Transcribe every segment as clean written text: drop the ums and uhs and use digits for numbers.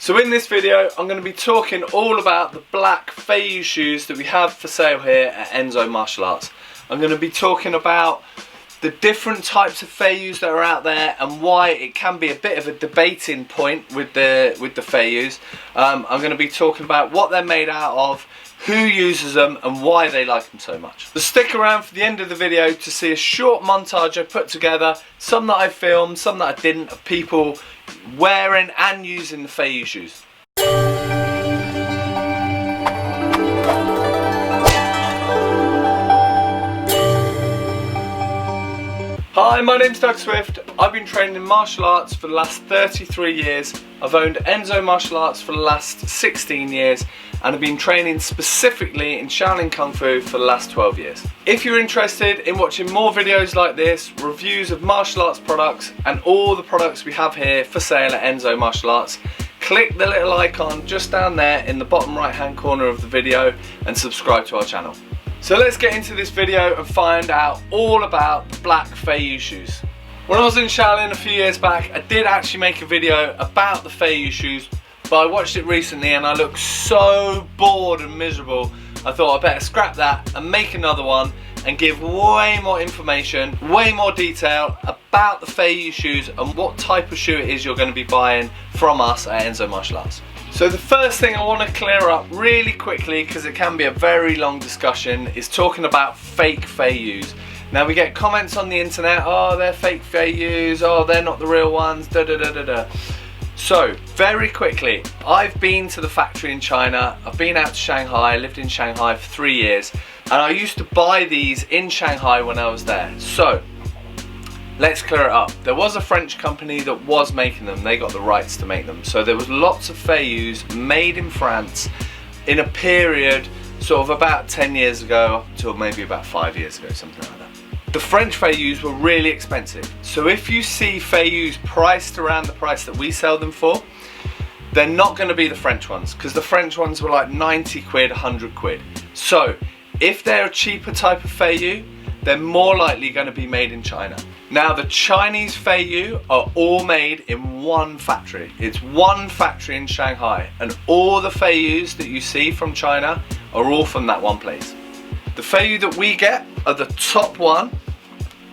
So in this video I'm going to be talking all about the Black Feiyue shoes that we have for sale here at Enso Martial Arts. I'm going to be talking about the different types of Feiyues that are out there and why it can be a bit of a debating point with the Feiyues. I'm going to be talking about what they're made out of, who uses them and why they like them so much. So stick around for the end of the video to see a short montage I put together, some that I filmed, some that I didn't, of people wearing and using the Feiyue shoes. Hi, my name's Doug Swift. I've been training in martial arts for the last 33 years. I've owned Enso Martial Arts for the last 16 years and I've been training specifically in Shaolin Kung Fu for the last 12 years. If you're interested in watching more videos like this, reviews of martial arts products and all the products we have here for sale at Enso Martial Arts, click the little icon just down there in the bottom right hand corner of the video and subscribe to our channel. So let's get into this video and find out all about the Black Feiyue shoes. When I was in Shaolin a few years back, I did actually make a video about the Feiyue shoes, but I watched it recently and I looked so bored and miserable. I thought I better scrap that and make another one and give way more information, way more detail about the Feiyue shoes and what type of shoe it is you're going to be buying from us at Enso Martial Arts. So the first thing I want to clear up really quickly, because it can be a very long discussion, is talking about fake Feiyues. Now we get comments on the internet, oh they're fake Feiyues, oh they're not the real ones, da da da da da. So very quickly, I've been to the factory in China, I've been out to Shanghai, I lived in Shanghai for 3 years, and I used to buy these in Shanghai when I was there. So let's clear it up. There was a French company that was making them, they got the rights to make them. So there was lots of Feiyues made in France in a period sort of about 10 years ago up until maybe about 5 years ago, something like that. The French Feiyues were really expensive. So if you see Feiyues priced around the price that we sell them for, they're not going to be the French ones, because the French ones were like 90 quid, 100 quid. So if they're a cheaper type of Feiyue, they're more likely going to be made in China. Now the Chinese Feiyue are all made in one factory. It's one factory in Shanghai, and all the Feiyues that you see from China are all from that one place. The Feiyue that we get are the top one,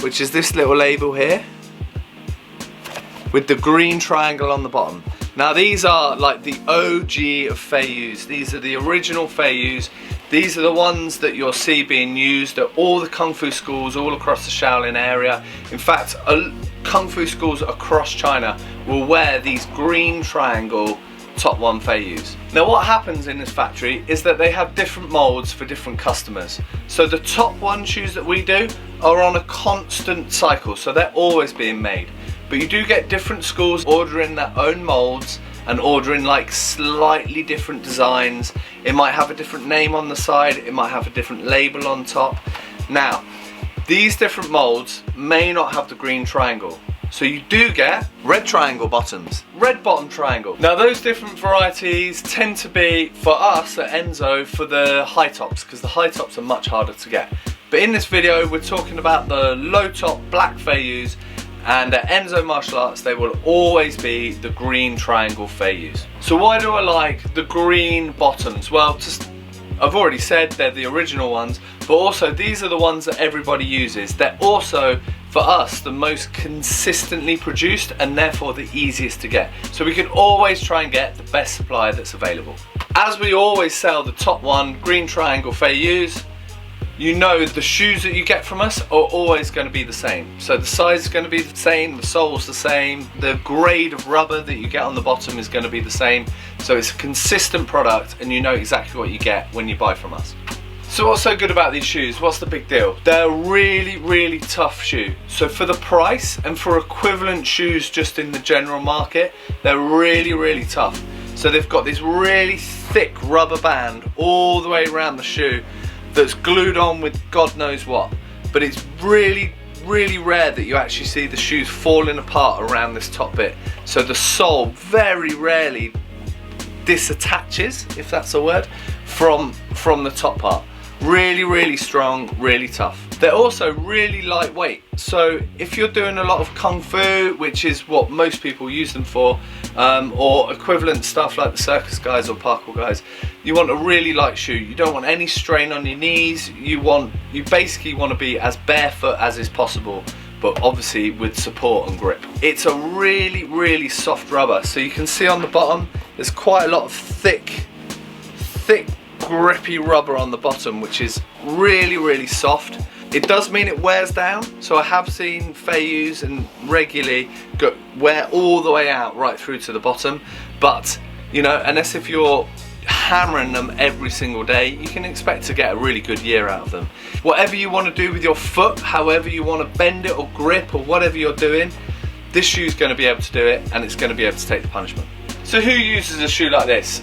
which is this little label here with the green triangle on the bottom. Now these are like the OG of Feiyues. These are the original Feiyues. These are the ones that you'll see being used at all the Kung Fu schools all across the Shaolin area. In fact, Kung Fu schools across China will wear these green triangle top one Feiyues. Now what happens in this factory is that they have different molds for different customers. So the top one shoes that we do are on a constant cycle, so they're always being made. But you do get different schools ordering their own molds and ordering like slightly different designs. It might have a different name on the side, it might have a different label on top. Now, these different molds may not have the green triangle. So you do get red triangle bottoms, red bottom triangle. Now those different varieties tend to be, for us at Enso, for the high tops, because the high tops are much harder to get. But in this video we're talking about the low top Black Feiyues, and at Enso Martial Arts they will always be the green triangle Feiyues. So why do I like the green bottoms? Well, I've already said they're the original ones, but also these are the ones that everybody uses. They're also, for us, the most consistently produced and therefore the easiest to get. So we can always try and get the best supply that's available. As we always sell the top one green triangle Feiyues, you know the shoes that you get from us are always going to be the same. So the size is going to be the same, the sole's the same, the grade of rubber that you get on the bottom is going to be the same. So it's a consistent product and you know exactly what you get when you buy from us. So what's so good about these shoes? What's the big deal? They're a really, really tough shoe. So for the price and for equivalent shoes just in the general market, they're really, really tough. So they've got this really thick rubber band all the way around the shoe that's glued on with God knows what. But it's really, really rare that you actually see the shoes falling apart around this top bit. So the sole very rarely disattaches, if that's a word, from the top part. Really, really strong, really tough. They're also really lightweight. So if you're doing a lot of Kung Fu, which is what most people use them for, or equivalent stuff like the circus guys or parkour guys, you want a really light shoe. You don't want any strain on your knees. You basically want to be as barefoot as is possible, but obviously with support and grip. It's a really, really soft rubber. So you can see on the bottom, there's quite a lot of thick, grippy rubber on the bottom, which is really, really soft. It does mean it wears down. So I have seen Feiyues and regularly wear all the way out right through to the bottom. But, you know, unless if you're hammering them every single day, you can expect to get a really good year out of them. Whatever you want to do with your foot, however you want to bend it or grip or whatever you're doing, this shoe's going to be able to do it, and it's going to be able to take the punishment. So who uses a shoe like this?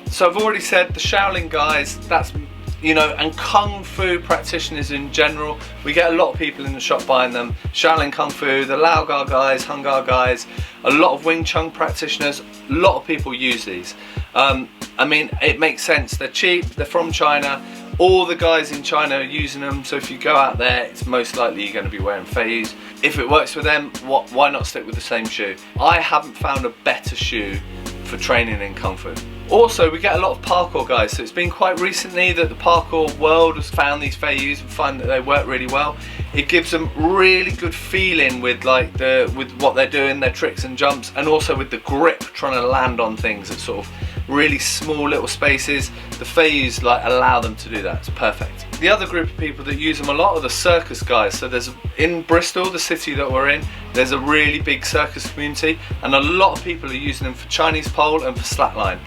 So I've already said the Shaolin guys, that's, you know, and Kung Fu practitioners in general. We get a lot of people in the shop buying them. Shaolin Kung Fu, the Lao Ga guys, Hung Ga guys, a lot of Wing Chun practitioners, a lot of people use these. I mean, it makes sense. They're cheap, they're from China. All the guys in China are using them, so if you go out there, it's most likely you're going to be wearing Feiyues. If it works for them, why not stick with the same shoe? I haven't found a better shoe for training in Kung Fu. Also, we get a lot of parkour guys, so it's been quite recently that the parkour world has found these Feiyues and find that they work really well. It gives them really good feeling with with what they're doing, their tricks and jumps, and also with the grip, trying to land on things at sort of really small little spaces. The Feiyues allow them to do that. It's perfect. The other group of people that use them a lot are the circus guys. So there's, in Bristol, the city that we're in, there's a really big circus community, and a lot of people are using them for Chinese pole and for slackline.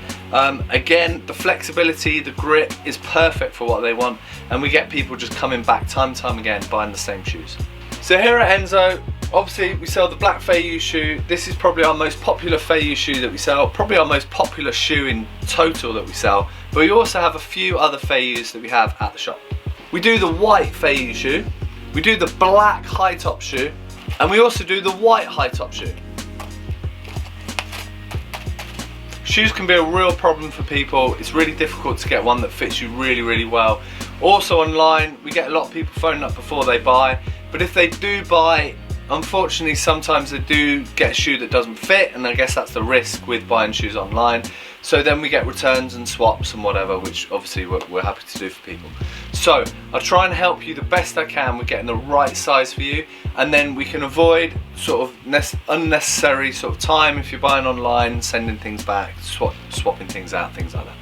Again, the flexibility, the grip is perfect for what they want, and we get people just coming back time and time again buying the same shoes. So here at Enso, obviously we sell the Black Feiyue shoe. This is probably our most popular Feiyue shoe that we sell, probably our most popular shoe in total that we sell, but we also have a few other Feiyues that we have at the shop. We do the white Feiyue shoe, we do the black high top shoe, and we also do the white high top shoe. Shoes can be a real problem for people. It's really difficult to get one that fits you really, really well. Also online, we get a lot of people phoning up before they buy, but if they do buy, unfortunately sometimes they do get a shoe that doesn't fit, and I guess that's the risk with buying shoes online. So then we get returns and swaps and whatever, which obviously we're happy to do for people. So I try and help you the best I can with getting the right size for you, and then we can avoid sort of unnecessary sort of time if you're buying online, sending things back, swapping things out, things like that.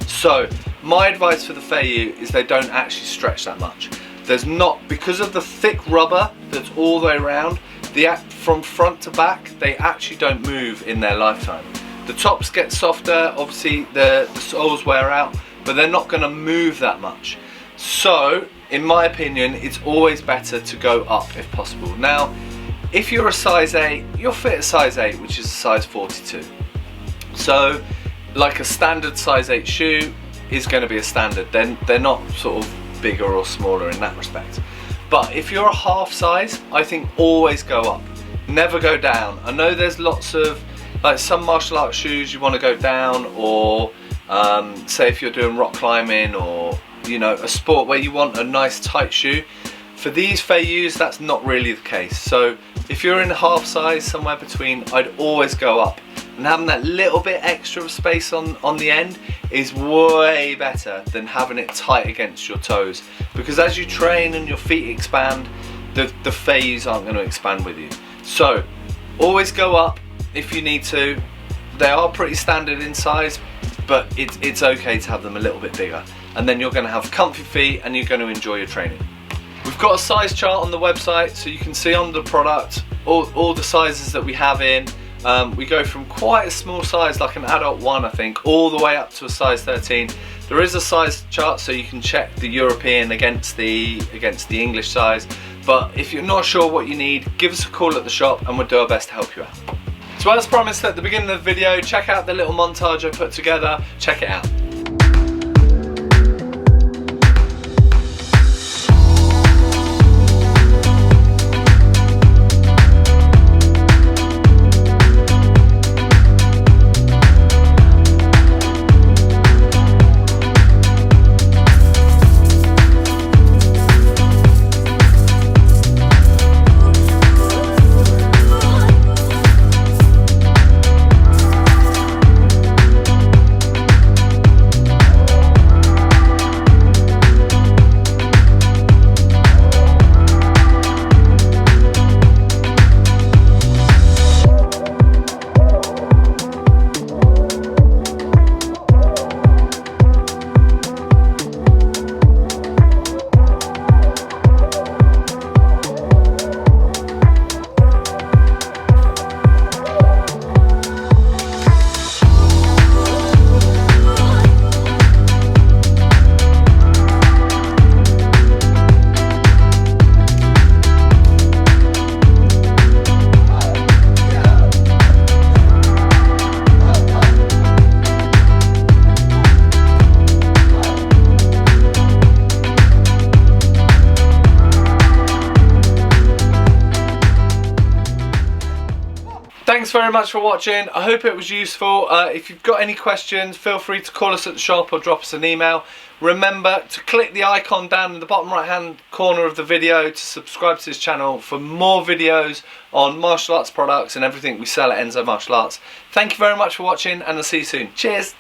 So my advice for the Feiyue is they don't actually stretch that much. There's not, because of the thick rubber that's all the way around, from front to back, they actually don't move in their lifetime. The tops get softer, obviously the soles wear out, but they're not going to move that much. So, in my opinion, it's always better to go up if possible. Now, if you're a size 8, you'll fit a size 8, which is a size 42. So, like a standard size 8 shoe is going to be a standard. They're not sort of bigger or smaller in that respect. But if you're a half size, I think always go up. Never go down. I know there's lots of, like some martial arts shoes you want to go down, or say if you're doing rock climbing, or you know, a sport where you want a nice tight shoe. For these Feiyues, that's not really the case. So if you're in half size, somewhere between, I'd always go up. And having that little bit extra space on the end is way better than having it tight against your toes. Because as you train and your feet expand, the Feiyues aren't going to expand with you. So always go up if you need to. They are pretty standard in size, but it's okay to have them a little bit bigger. And then you're going to have comfy feet and you're going to enjoy your training. We've got a size chart on the website, so you can see on the product all the sizes that we have in. We go from quite a small size, like an adult 1 I think, all the way up to a size 13. There is a size chart so you can check the European against the English size, but if you're not sure what you need, give us a call at the shop and we'll do our best to help you out. So as promised at the beginning of the video, check out the little montage I put together, check it out. very much for watching. I hope it was useful. If you've got any questions, feel free to call us at the shop or drop us an email. Remember to click the icon down in the bottom right hand corner of the video to subscribe to this channel for more videos on martial arts products and everything we sell at Enso Martial Arts. Thank you very much for watching, and I'll see you soon. Cheers!